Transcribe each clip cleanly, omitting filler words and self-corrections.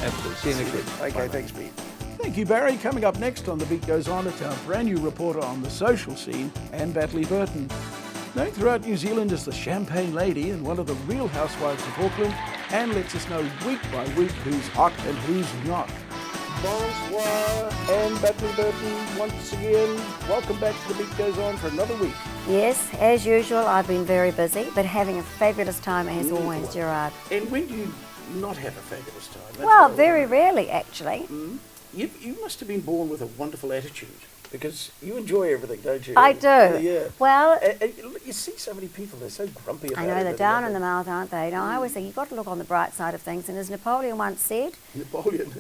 Absolutely. See you next week. Okay, Bye. thanks, Pete. Thank you, Barry. Coming up next on The Beat Goes On, it's our brand new reporter on the social scene, Anne Batley Burton. Known throughout New Zealand as the Champagne Lady and one of the real housewives of Auckland, Anne lets us know week by week who's hot and who's not. Bonsoir, Anne Batley Burton, once again. Welcome back to The Beat Goes On for another week. Yes, as usual, I've been very busy, but having a fabulous time as always, Gerard. And when do you not have a fabulous time? That's Well, what I very wonder. rarely, actually. You must have been born with a wonderful attitude, because you enjoy everything, don't you? I do. Yeah. Well, You see so many people, they're so grumpy about I know everything, they're down in the aren't mouth, aren't they? No, I always think you've got to look on the bright side of things, and as Napoleon once said, they? Napoleon.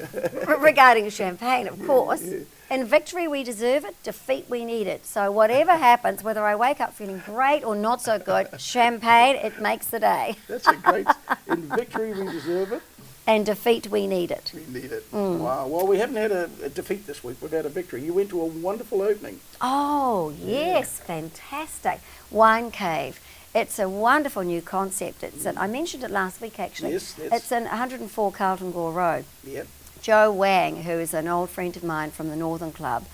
regarding champagne, of course, yeah. in victory we deserve it, defeat we need it. So whatever happens, whether I wake up feeling great or not so good, champagne, it makes the day. That's a great, in victory we deserve it, And defeat we need it. we need it. Wow, well we haven't had a defeat this week, we've had a victory. You went to a wonderful opening. Oh, yes, fantastic. Wine Cave. It's a wonderful new concept. I mentioned it last week, actually. Yes. It's in 104 Carlton Gore Road. Yep. Joe Wang, who is an old friend of mine from the Northern Club,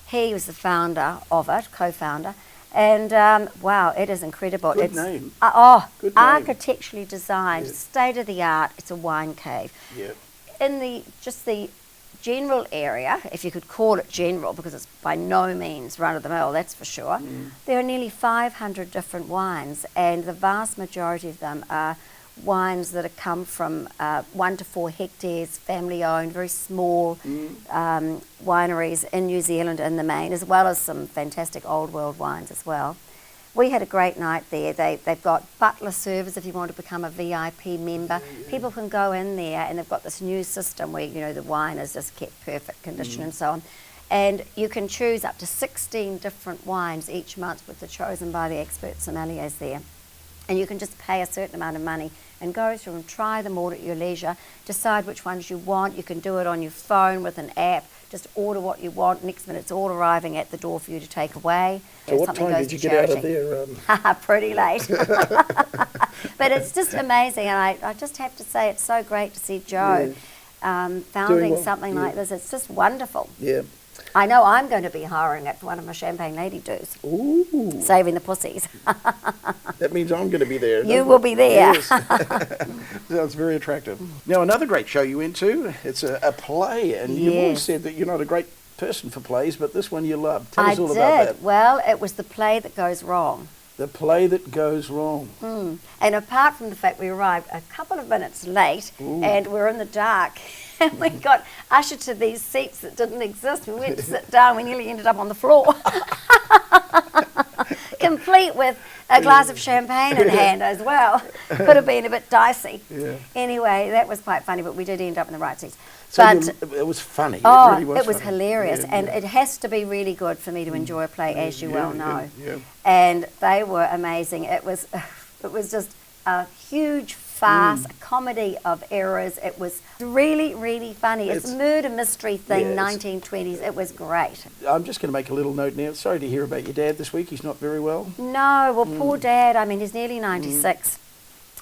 he was the founder of it, co-founder, and wow, it is incredible. Good name. Good name. Architecturally designed, Yeah. state of the art. It's a wine cave. Yep. In the general area, if you could call it general, because it's by no means run of the mill, that's for sure. There are nearly 500 different wines, and the vast majority of them are wines that have come from 1 to 4 hectares, family owned, very small wineries in New Zealand in the main, as well as some fantastic old world wines as well. We had a great night there. They've got butler service if you want to become a VIP member. People can go in there, and they've got this new system where, you know, the wine is just kept perfect condition and so on. And you can choose up to 16 different wines each month, which are chosen by the expert sommeliers there. And you can just pay a certain amount of money and go through and try them all at your leisure, decide which ones you want. You can do it on your phone with an app, just order what you want. Next minute it's all arriving at the door for you to take away. So what time did you get out of there? Pretty late. But it's just amazing, and I just have to say it's so great to see Joe founding well, something yeah. like this. It's just wonderful. Yeah. I know I'm going to be hiring it for one of my Champagne Lady dues. Ooh. Saving the pussies. That means I'm going to be there. You will be there. Yes. Sounds very attractive. Now, another great show you went to, it's a play, and you've always Yes. said that you're not a great person for plays, but this one you love. Tell us all did. about that. Well, it was the play that goes wrong. The play that goes wrong. And apart from the fact we arrived a couple of minutes late and we're in the dark, and we got ushered to these seats that didn't exist. We went to sit down, we nearly ended up on the floor. Complete with a glass of champagne in hand as well. Could have been a bit dicey. Yeah. Anyway, that was quite funny, but we did end up in the right seats. So But it was funny. oh, it really was funny. hilarious. Yeah, and yeah. it has to be really good for me to enjoy a play, as you well know. Yeah. And they were amazing. It was just a huge farce, a comedy of errors. It was really, really funny. It's a murder mystery thing, Yeah, 1920s. It was great. I'm just going to make a little note now. Sorry to hear about your dad this week. He's not very well. No, well, poor Dad. I mean, he's nearly 96.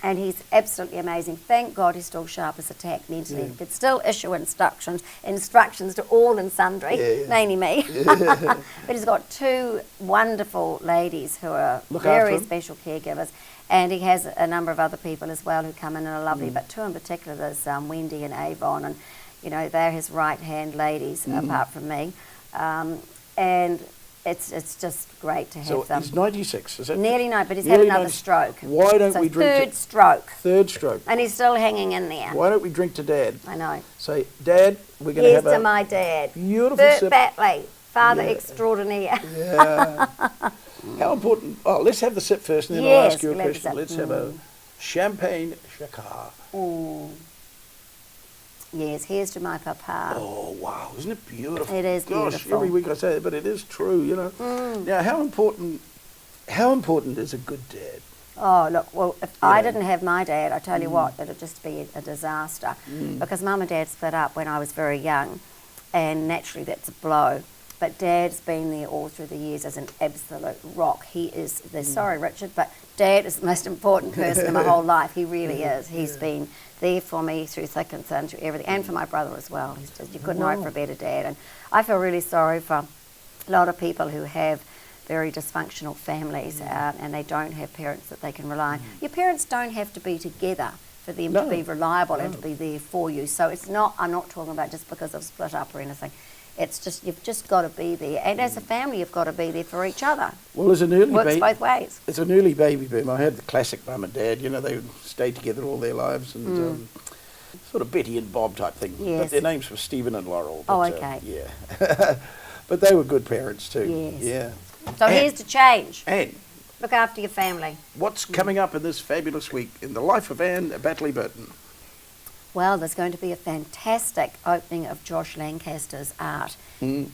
And he's absolutely amazing. Thank God he's still sharp as a tack mentally. He could still issue instructions to all and sundry, mainly me. But he's got 2 wonderful ladies who are very special caregivers. And he has a number of other people as well who come in and are lovely. But 2 in particular, there's Wendy and Avon. And, you know, they're his right-hand ladies, apart from me. And it's just great to have them. So he's 96, is that? Nearly 9, but he's had another stroke. Why don't we drink third stroke. Third stroke. And he's still hanging in there. Why don't we drink to Dad? I know. Say, Dad, we're going to Here's have to my dad. beautiful Bert sip. Batley, father extraordinaire. Yeah. How important? Oh, let's have the sip first, and then I'll ask you a question. Let's have a champagne shakar. Yes, here's to my papa. Oh, wow. Isn't it beautiful? It is Gosh, beautiful. every week I say it, but it is true, you know. Now, how important is a good dad? Oh, look, well, if I didn't have my dad, I tell you what, it'd just be a disaster. Because Mum and Dad split up when I was very young, and naturally that's a blow. But Dad's been there all through the years as an absolute rock. He is, sorry Richard, but Dad is the most important person in my whole life. He really is. He's been there for me through thick and thin, through everything, and for my brother as well. He's just, you couldn't hope for a better dad. And I feel really sorry for a lot of people who have very dysfunctional families and they don't have parents that they can rely on. Your parents don't have to be together for them to be reliable and to be there for you. So it's not, I'm not talking about just because they've split up or anything. It's just, you've just got to be there. And as a family, you've got to be there for each other. Well, as an early Works both ways. As an early baby boom, I had the classic mum and dad, you know, they stayed together all their lives and sort of Betty and Bob type thing. Yes. But their names were Stephen and Laurel. But, Oh, okay. yeah. But they were good parents too. Yes. Yeah. So here's to change. And Look after your family. what's coming up in this fabulous week in the life of Anne Batley Burton? Well, there's going to be a fantastic opening of Josh Lancaster's art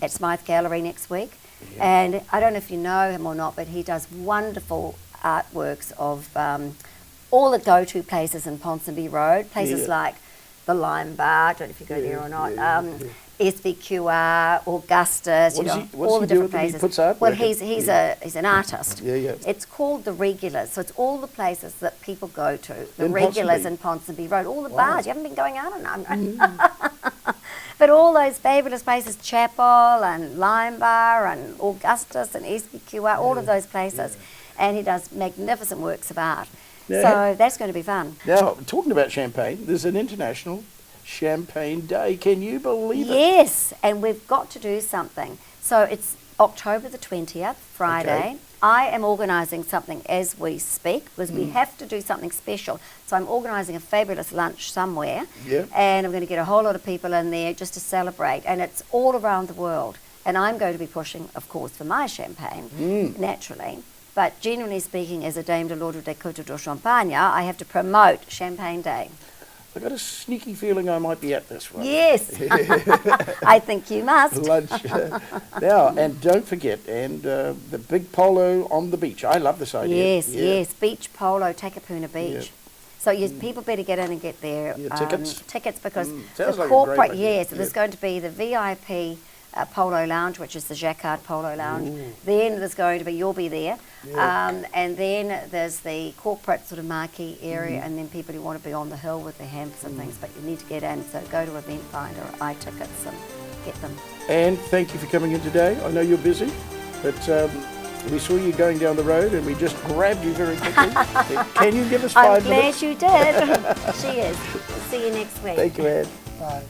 at Smythe Gallery next week. Yeah. And I don't know if you know him or not, but he does wonderful artworks of all the go-to places in Ponsonby Road, places like the Lime Bar, I don't know if you go there or not, SVQR, Augustus, What you does know, he- what's all he the do different with them? He places. puts artwork Well, in? he's an artist. Yeah, yeah. It's called the Regulars, so it's all the places that people go to. The In Regulars Ponsonby? in Ponsonby Road, all the bars. You haven't been going out on them. But all those fabulous places, Chapel and Lime Bar and Augustus and SVQR, all of those places. And he does magnificent works of art. Yeah. So that's going to be fun. Now, talking about champagne, there's an International Champagne Day. Can you believe it? Yes, and we've got to do something. So it's October the 20th, Friday. Okay. I am organising something as we speak because we have to do something special. So I'm organising a fabulous lunch somewhere Yeah. and I'm going to get a whole lot of people in there just to celebrate, and it's all around the world. And I'm going to be pushing, of course, for my champagne, naturally. But generally speaking, as a Dame de l'Ordre des Côtes de Champagne, I have to promote Champagne Day. I got a sneaky feeling I might be at this one. Yes, I think you must. Lunch. Now, and don't forget, and the big polo on the beach. I love this idea. Yes, Yeah. yes, Beach Polo, Takapuna Beach. So people better get in and get their tickets? tickets because Sounds the like a great corporate, idea. so there's going to be the VIP Polo Lounge, which is the Jacquard Polo Lounge. Then there's going to be, you'll be there, and then there's the corporate sort of marquee area, and then people who want to be on the hill with their hampers and things, but you need to get in, so go to Event Finder or iTickets and get them. And thank you for coming in today. I know you're busy, but we saw you going down the road and we just grabbed you very quickly. Can you give us I'm 5 glad minutes? you did. Cheers. See you next week. Thank you, Ed. Bye.